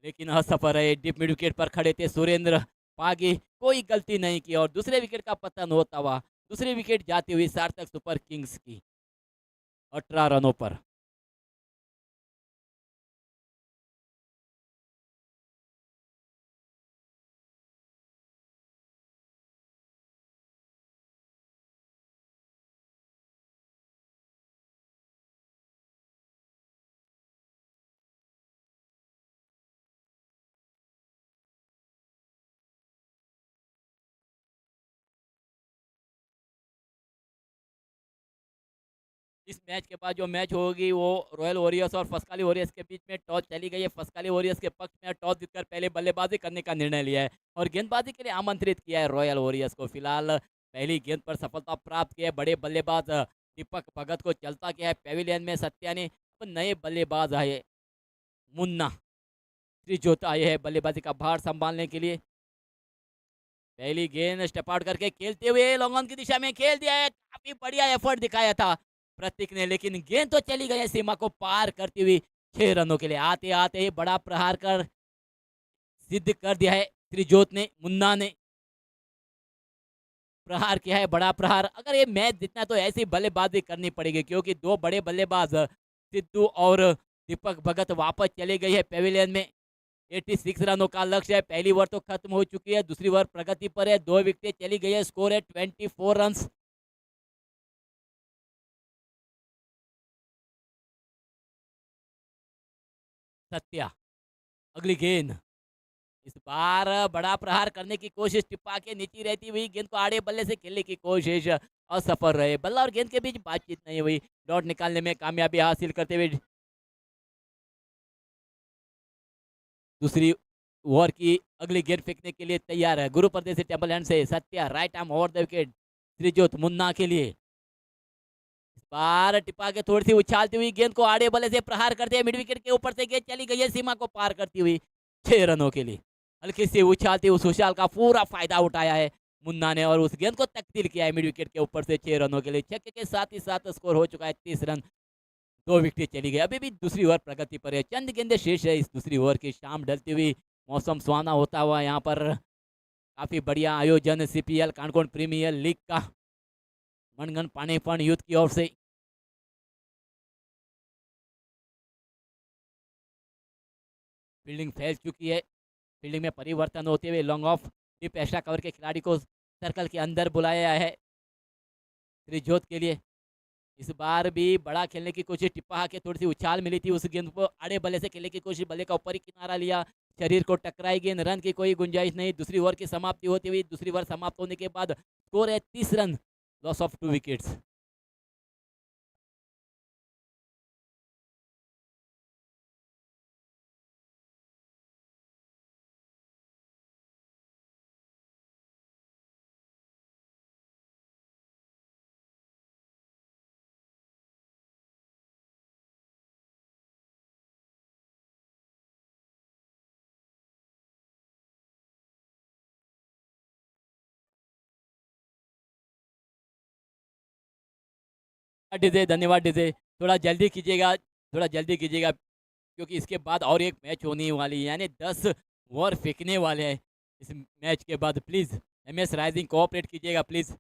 लेकिन असफल रहे. डीप मिड विकेट पर खड़े थे सुरेंद्र पागी, कोई गलती नहीं की, और दूसरे विकेट का पतन होता हुआ दूसरी विकेट जाती हुई सार्थक सुपर किंग्स की 18 रनों पर. इस मैच के बाद जो मैच होगी वो रॉयल वॉरियर्स और फसकाली वॉरियर्स के बीच में टॉस चली गई है. फसकाली वॉरियर्स के पक्ष में टॉस जीतकर पहले बल्लेबाजी करने का निर्णय लिया है और गेंदबाजी के लिए आमंत्रित किया है रॉयल वॉरियर्स को. फिलहाल पहली गेंद पर सफलता प्राप्त की है बड़े बल्लेबाज दीपक भगत को. चलता किया है पेविलियन में सत्या ने. अब नए बल्लेबाज आए, मुन्ना श्रीजोत आए हैं बल्लेबाजी का भार संभालने के लिए. पहली गेंद स्टेप आउट करके खेलते हुए लॉन्ग ऑन की दिशा में खेल दिया है. काफी बढ़िया एफर्ट दिखाया था प्रतीक ने, लेकिन गेंद तो चली गई है सीमा को पार करती हुई. 6 रनों के लिए आते आते ही बड़ा प्रहार कर सिद्ध कर दिया है त्रिजोत ने. मुन्ना ने प्रहार किया है, बड़ा प्रहार. अगर ये मैच जीतना तो ऐसी बल्लेबाजी करनी पड़ेगी, क्योंकि 2 बड़े बल्लेबाज सिद्धू और दीपक भगत वापस चले गए हैं पेविलियन में. 86 रनों का लक्ष्य है. पहली ओवर तो खत्म हो चुकी है, दूसरी ओवर प्रगति पर है. 2 विकेटें चली गई है, स्कोर है 24 रन. सत्या अगली गेंद, इस बार बड़ा प्रहार करने की कोशिश. टिप्पा के नीचे रहती हुई गेंद को आड़े बल्ले से खेलने की कोशिश, असफल रहे. बल्ला और गेंद के बीच बातचीत नहीं हुई. डॉट निकालने में कामयाबी हासिल करते हुए दूसरी ओवर की अगली गेंद फेंकने के लिए तैयार है. गुरु परदेसी टेबल हैंड से Satya right arm over the wicket. Shrijot Munna के लिए. इस बार टिप्पा के थोड़ी सी उछालती हुई गेंद को आड़े बल्ले से प्रहार करते हैं. मिड विकेट के ऊपर से गेंद चली गई है सीमा को पार करती हुई. 6 रनों के लिए हल्की सी उछालती उस उछाल का पूरा फायदा उठाया है मुन्ना ने और उस गेंद को तब्दील किया है मिड विकेट के ऊपर से 6 रनों के लिए। छक्के के साथ ही साथ स्कोर हो चुका है 30 रन। 2 विकेट चली गई। अभी भी दूसरी ओवर प्रगति पर है। चंद गेंदें शेष है इस दूसरी ओवर की। शाम ढलती हुई, मौसम सुहाना होता हुआ यहाँ पर काफी बढ़िया आयोजन सीपीएल कानकोण प्रीमियर लीग का मनगन पानीपण यूथ की ओर से। फील्डिंग फैल चुकी है। फील्डिंग में परिवर्तन होते हुए long off deep extra cover के खिलाड़ी को सर्कल के अंदर बुलाया है त्रिजोत के लिए। इस बार भी बड़ा खेलने की कोशिश, टिप्पा के थोड़ी सी उछाल मिली थी, उस गेंद को आड़े बल्ले से खेलने की कोशिश, बल्ले का ऊपर ही किनारा लिया, शरीर को टकराई गेंद, रन की कोई गुंजाइश नहीं। दूसरी ओवर की समाप्ति होती हुई, दूसरी ओवर समाप्त होने के बाद स्कोर है 30 run, loss of 2 wickets. DJ धन्यवाद डीजे, थोड़ा जल्दी कीजिएगा, थोड़ा जल्दी कीजिएगा, क्योंकि इसके बाद और एक मैच होने वाली है, यानी 10 ओवर फेंकने वाले हैं इस मैच के बाद। प्लीज एमएस राइजिंग कोऑपरेट कीजिएगा प्लीज।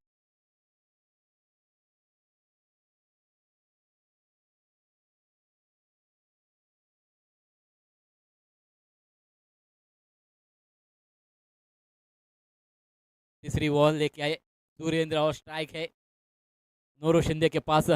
तीसरी बॉल लेके आए सुरेंद्र और स्ट्राइक है नोरो शिंदे के पास।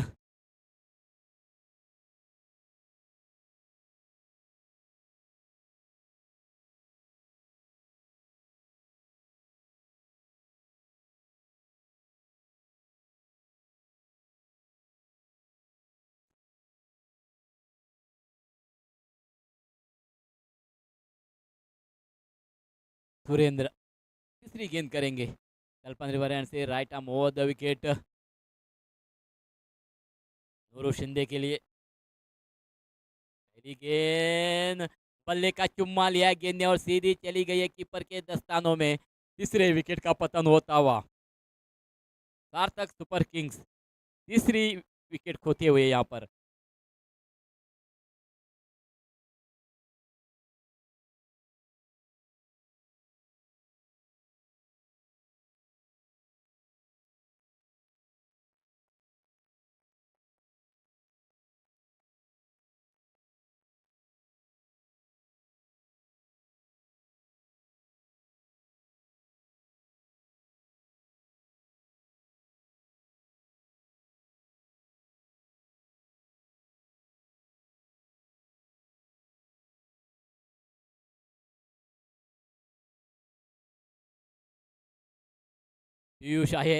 सुरेंद्र तीसरी गेंद करेंगे, कल्पन रिवर से right arm over the wicket Nuru Shinde के लिए। पहली गेंद, बल्ले का चुम्मा लिया गेंद ने और सीधी चली गई है कीपर के दस्तानों में। तीसरे विकेट का पतन होता हुआ सार्थक सुपर किंग्स तीसरी विकेट खोते हुए यहाँ पर। पीयूष आहे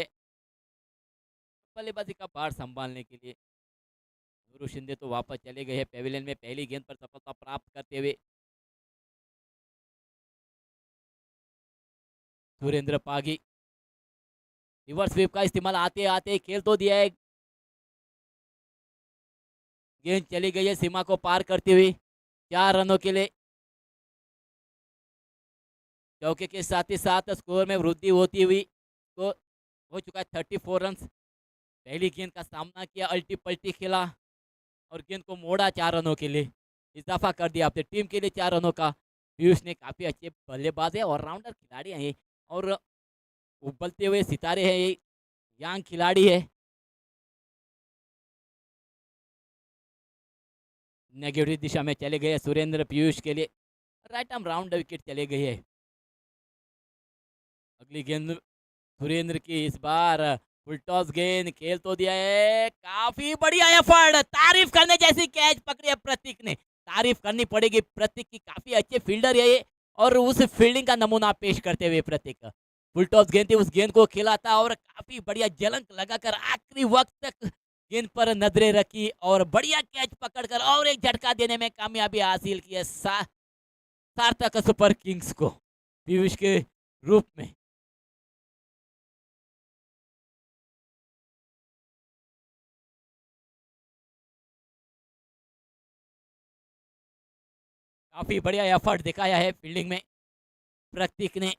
बल्लेबाजी का भार संभालने के लिए। नूरू शिंदे तो वापस चले गए हैं पेविलियन में पहली गेंद पर सफलता प्राप्त करते हुए। सुरेंद्र पागी रिवर्स स्वीप का इस्तेमाल आते आते खेल तो दिया है, गेंद चली गई है सीमा को पार करती हुई 4 रनों के लिए। चौके के साथ ही साथ स्कोर में वृद्धि होती हुई तो हो चुका है 34 रन। पहली गेंद का सामना किया, अल्टी पल्टी खेला और गेंद को मोड़ा 4 रनों के लिए, इजाफा कर दिया अपनी टीम के लिए 4 रनों का। पीयूष ने काफी अच्छे बल्लेबाज है, ऑलराउंडर खिलाड़ी हैं ये और उबलते हुए सितारे हैं ये, यंग खिलाड़ी है। नेगेटिव दिशा में चले गए सुरेंद्र पीयूष के लिए, राइट आर्म राउंड विकेट चले गई है। अगली गेंद सुरेंद्र की, इस बार फुल टॉस गेंद, खेल तो दिया है, काफी बढ़िया एफर्ट, तारीफ करने जैसी कैच पकड़ी है प्रतीक ने, तारीफ करनी पड़ेगी प्रतीक की, काफी अच्छे फील्डर है ये और उस फील्डिंग का नमूना पेश करते हुए प्रतीक। फुल टॉस गेंद थी, उस गेंद को खेला था और काफी बढ़िया जलंक लगाकर आखिरी वक्त तक गेंद पर नजरें रखी और बढ़िया कैच पकड़कर और एक झटका देने में कामयाबी हासिल की है सार्थक सुपर किंग्स को पीयूष के रूप में। काफी बढ़िया एफर्ट दिखाया है फील्डिंग में प्रतीक ने।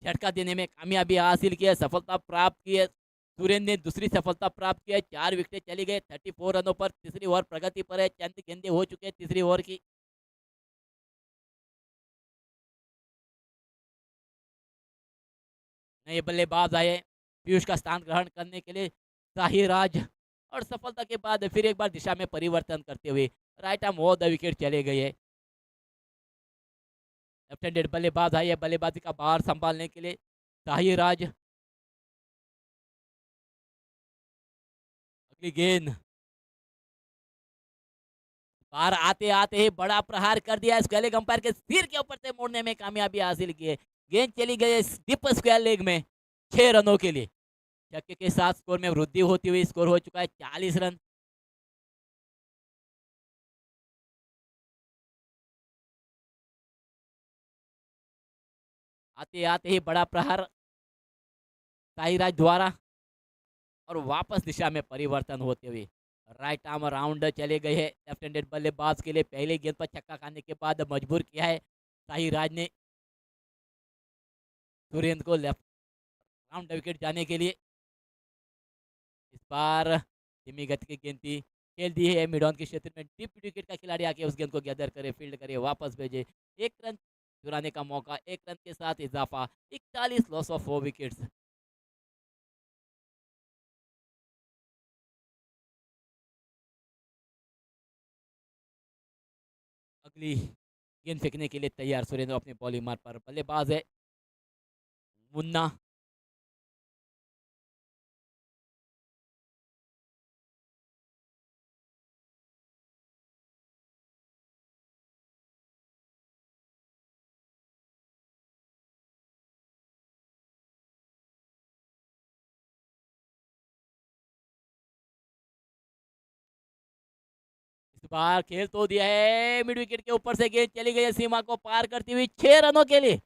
झटका देने में कामयाबी हासिल की है, सफलता प्राप्त की है। सुरेंद्र ने दूसरी सफलता प्राप्त की है, 4 विकेटें चली गई 34 रनों पर। तीसरी ओवर प्रगति पर है, चंद गेंदें हो चुके हैं तीसरी ओवर की। नए बल्लेबाज आए पीयूष का स्थान ग्रहण करने के लिए, साहिराज, और सफलता के बाद फिर एक बार दिशा में परिवर्तन करते हुए right arm over the wicket चले गए हैं। लेफ्ट हैंडेड बल्लेबाज आई है, बल्लेबाजी का भार संभालने के लिए साहिराज। अगली गेंद, बाहर आते आते ही बड़ा प्रहार कर दिया, इस गले अंपायर के सिर के ऊपर से मोड़ने में कामयाबी हासिल की है। गेंद चली गई डीप स्क्वायर लेग में 6 रनों के लिए। छक्के के साथ स्कोर में वृद्धि होती हुई स्कोर हो चुका है 40 रन। आते आते ही बड़ा प्रहार साहिराज द्वारा, और वापस दिशा में परिवर्तन होते हुए राइट आर्म राउंड चले गए हैं। लेफ्ट हैंडेड बल्लेबाज के लिए पहले गेंद पर छक्का खाने के बाद मजबूर किया है साहिराज ने सुरेंद्र को लेफ्ट राउंड विकेट जाने के लिए। इस बार धीमी गति की गेंद थी, खेल दी है मिड ऑन के क्षेत्र में। डीप विकेट का खिलाड़ी आके उस गेंद को गैदर करे, फील्ड करे, वापस भेजे। 1 रन चुराने का मौका, 1 रन के साथ इजाफा, 41 लॉस ऑफ 4 विकेट्स। अगली गेंद फेंकने के लिए तैयार सुरेंद्र अपने बॉलिंग मार्ग पर। बल्लेबाज है मुन्ना। इस बार खेल तो दिया है, मिड विकेट के ऊपर से गेंद चली गई है सीमा को पार करती हुई 6 रनों के लिए।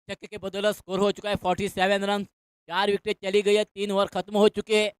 छक्के के बदौलत स्कोर हो चुका है 47 रन। 4 विकेट चली गई है, 3 ओवर खत्म हो चुके हैं।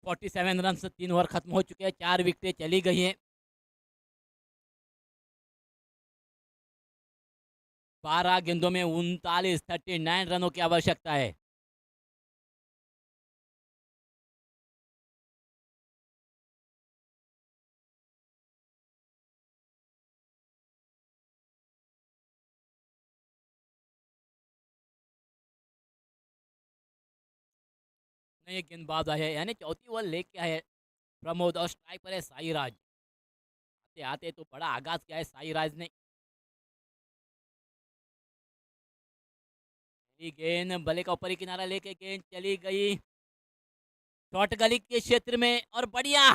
फोर्टी सेवन रन से 3 ओवर खत्म हो चुके हैं, 4 विकेटें चली गई हैं। 12 गेंदों में 39 रनों की आवश्यकता है। नए गेंदबाज आए हैं, यानी चौथी ओवर लेके आए हैं प्रमोद, और स्ट्राइक पर है साईराज। आते आते तो बड़ा आगाज किया है साईराज ने। ये गेंद बल्ले का ऊपरी किनारा लेके गेंद चली गई शॉर्ट गली के क्षेत्र में, और बढ़िया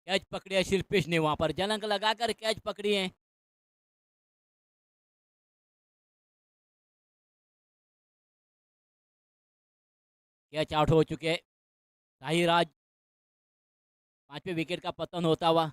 कैच पकड़ी है शिल्पेश ने, वहां पर जलंक लगाकर कैच पकड़ी है। कैच आउट हो चुके हैं साहिराज। 5वें विकेट का पतन होता हुआ।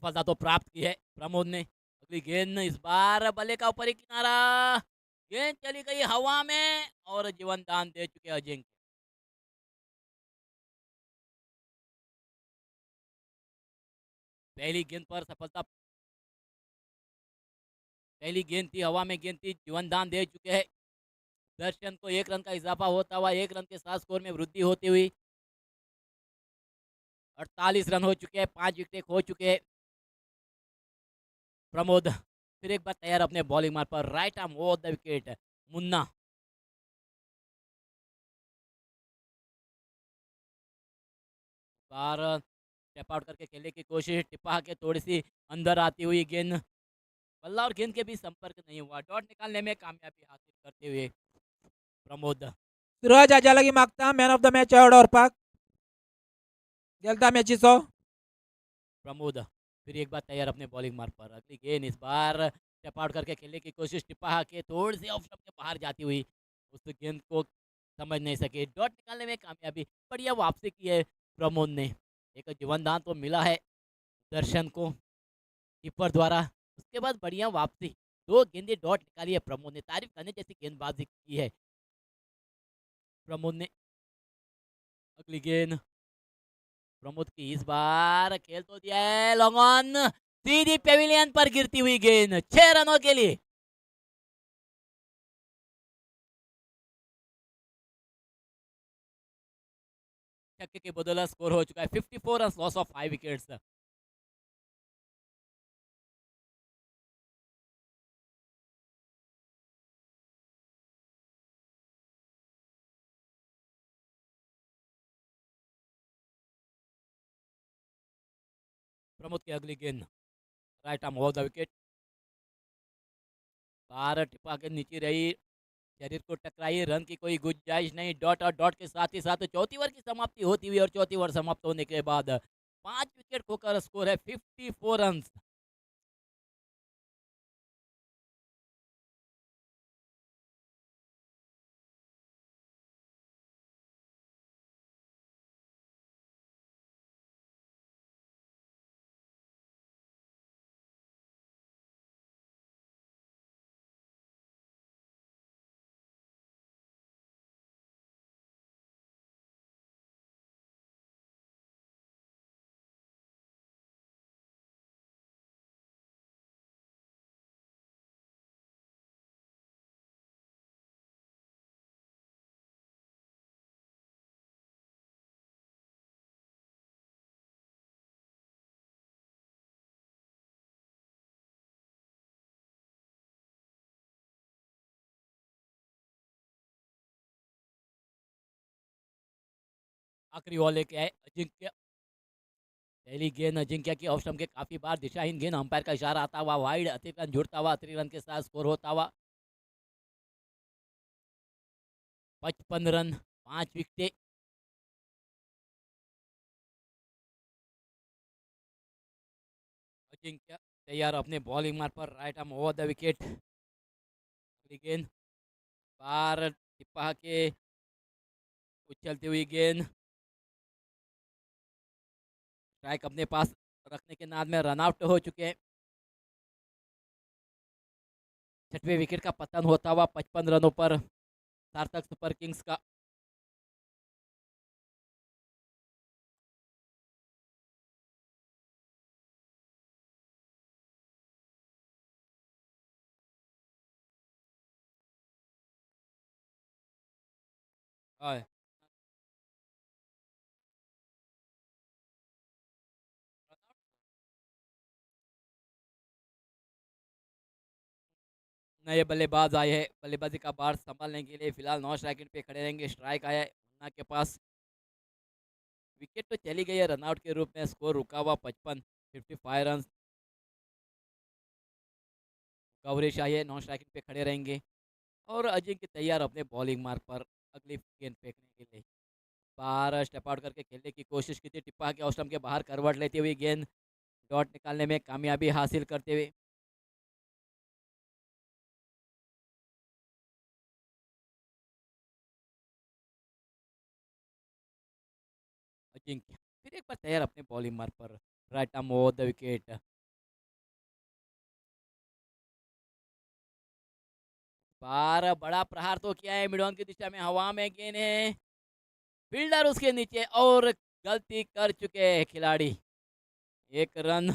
सफलता तो प्राप्त की है प्रमोद ने। अगली गेंद इस बार बल्ले का ऊपरी किनारा, गेंद चली गई हवा में और जीवन दान दे चुके अजिंक्य। पहली गेंद पर सफलता, पहली गेंद थी हवा में, गेंद थी, जीवन दान दे चुके हैं। दर्शन को 1 रन का इजाफा होता हुआ, 1 रन के साथ स्कोर में वृद्धि होती हुई 48 रन हो चुके हैं, 5 विकेट खो चुके हैं। प्रमोद फिर एक बार तैयार अपने बॉलिंग मार्ग पर, right arm over the wicket. Munna bar step out करके खेलने की कोशिश, टिपा के थोड़ी सी अंदर आती हुई गेंद, बल्ला और गेंद के बीच संपर्क नहीं हुआ, डॉट निकालने में कामयाबी हासिल करते हुए प्रमोद। सूरज आजालागी मागता man of the match award व्हरपाक गेलता मॅचीचो. प्रमोद फिर एक बार तैयार अपने बॉलिंग मार्ग पर, अगली गेंद इस बार स्टेप आउट करके खेलने की कोशिश, टिपा के थोड़ी सी ऑफ स्टंप के बाहर जाती हुई, उस गेंद को समझ नहीं सके, डॉट निकालने में कामयाबी। बढ़िया वापसी की है प्रमोद ने, एक जीवन दान तो मिला है दर्शन को कीपर द्वारा, उसके बाद बढ़िया वापसी, 2 गेंदे डॉट निकाली है प्रमोद ने, तारीफ करने जैसी गेंदबाजी की है प्रमोद ने। अगली गेंद प्रमोद की, इस बार खेल तो दिया है लॉन्ग ऑन, सीधी पेविलियन पर गिरती हुई गेंद, 6 रनों के लिए। छक्के के बदौलत स्कोर हो चुका है 54 run, loss of 5 wickets. Pramod की अगली गेंद right arm over the wicket, बार टिपा के नीचे रही, शरीर को टकराई, रन की कोई गुंजाइश नहीं, डॉट और डॉट के साथ ही साथ चौथी ओवर की समाप्ति होती हुई और चौथी ओवर समाप्त होने के बाद 5 विकेट खोकर स्कोर है 54 रन। आखिरी बॉल लेके आए अजिंक्य, पहली गेंद अजिंक्य की ऑफ स्टंप के काफी बार दिशाहीन गेंद, अंपायर का इशारा आता हुआ वाइड, अतिरिक्त रन जुड़ता हुआ, अतिरिक्त रन के साथ स्कोर होता हुआ 55 रन, 5 विकेट। अजिंक्य तैयार अपने बॉलिंग मार्ग पर, right arm over the wicket. अगली गेंद बार टिपा के उछलती हुई गेंद, स्ट्राइक अपने पास रखने के नाद में रन आउट हो चुके हैं। 6वें विकेट का पतन होता हुआ 55 रनों पर सार्थक सुपर किंग्स का। और नए बल्लेबाज आए हैं, बल्लेबाजी का बार संभालने के लिए फिलहाल नॉन स्ट्राइकिंग पे खड़े रहेंगे। स्ट्राइक आया है मुन्ना के पास, विकेट तो चली गई है रनआउट के रूप में, स्कोर रुका हुआ 55 रन। कवरेज आई है, नॉन स्ट्राइकिंग पे खड़े रहेंगे और अजिंक्य तैयार अपने बॉलिंग मार्ग पर अगली गेंद फेंकने के लिए, बाहर स्टेप आउट करके खेलने की कोशिश की थी, टिप्पा के ऑस्टम के बाहर करवट लेती हुई गेंद, डॉट निकालने में कामयाबी हासिल करते हुए अजिंक्य फिर एक बार तैयार अपने बॉलिंग मार्ग पर, right arm over the wicket. बार बड़ा प्रहार तो किया है, मिड ऑन की दिशा में हवा में गेंद है, फील्डर उसके नीचे और गलती कर चुके हैं खिलाड़ी। एक रन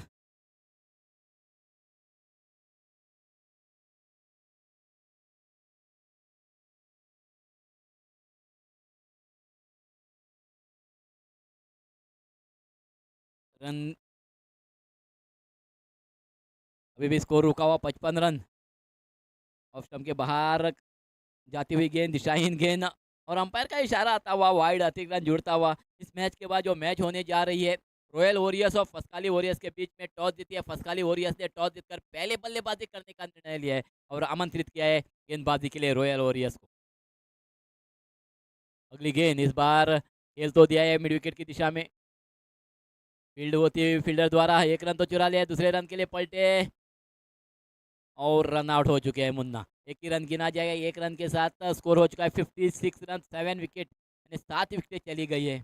रन अभी भी स्कोर रुका हुआ 55 रन। ऑफ स्टंप के बाहर जाती हुई गेंद, दिशाहीन गेंद और अंपायर का इशारा आता हुआ वाइड, अतिरिक्त रन जुड़ता हुआ। इस मैच के बाद जो मैच होने जा रही है रॉयल वॉरियर्स और फसकाली वॉरियर्स के बीच में, टॉस जीती है फसकाली वॉरियर्स ने। टॉस जीतकर पहले बल्लेबाजी करने का निर्णय लिया है और आमंत्रित किया है गेंदबाजी के लिए रॉयल वॉरियर्स को। अगली गेंद इस बार खेल तो दिया है मिड विकेट की दिशा में, फील्ड होती हुई फील्डर द्वारा एक रन तो चुरा लिया है, दूसरे रन के लिए पलटे और रन आउट हो चुके हैं मुन्ना। एक ही रन गिना जाएगा, एक रन के साथ स्कोर हो चुका है 56 रन, 7 विकेट, यानी 7 विकेटें चली गई है।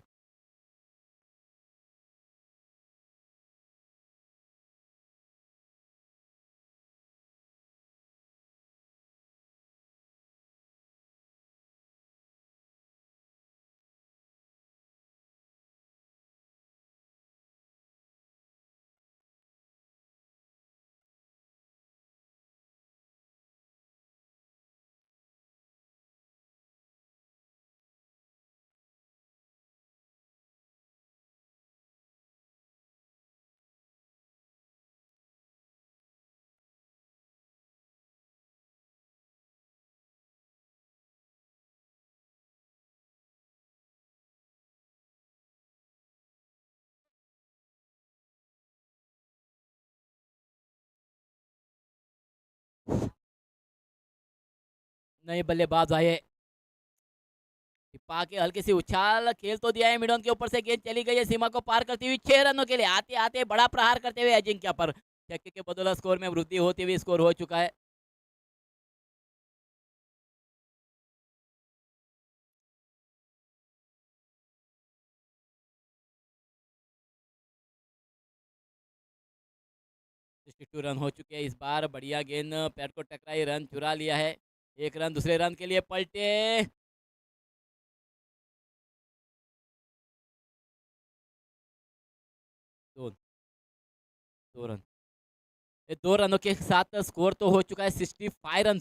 नए बल्लेबाज आए, टिप्पा के हल्की सी उछाल, खेल तो दिया है, मिडन के ऊपर से गेंद चली गई है सीमा को पार करती हुई 6 रनों के लिए। आते आते बड़ा प्रहार करते हुए अजिंक्य पर छक्के के बदौलत स्कोर में वृद्धि होती हुई स्कोर हो चुका है। टू रन हो चुके हैं। इस बार बढ़िया गेंद पैर को टकराई, रन चुरा लिया है। एक रन दूसरे रन के लिए पलटे, 2 रन, ये 2 रनों के साथ स्कोर तो हो चुका है 65 रन।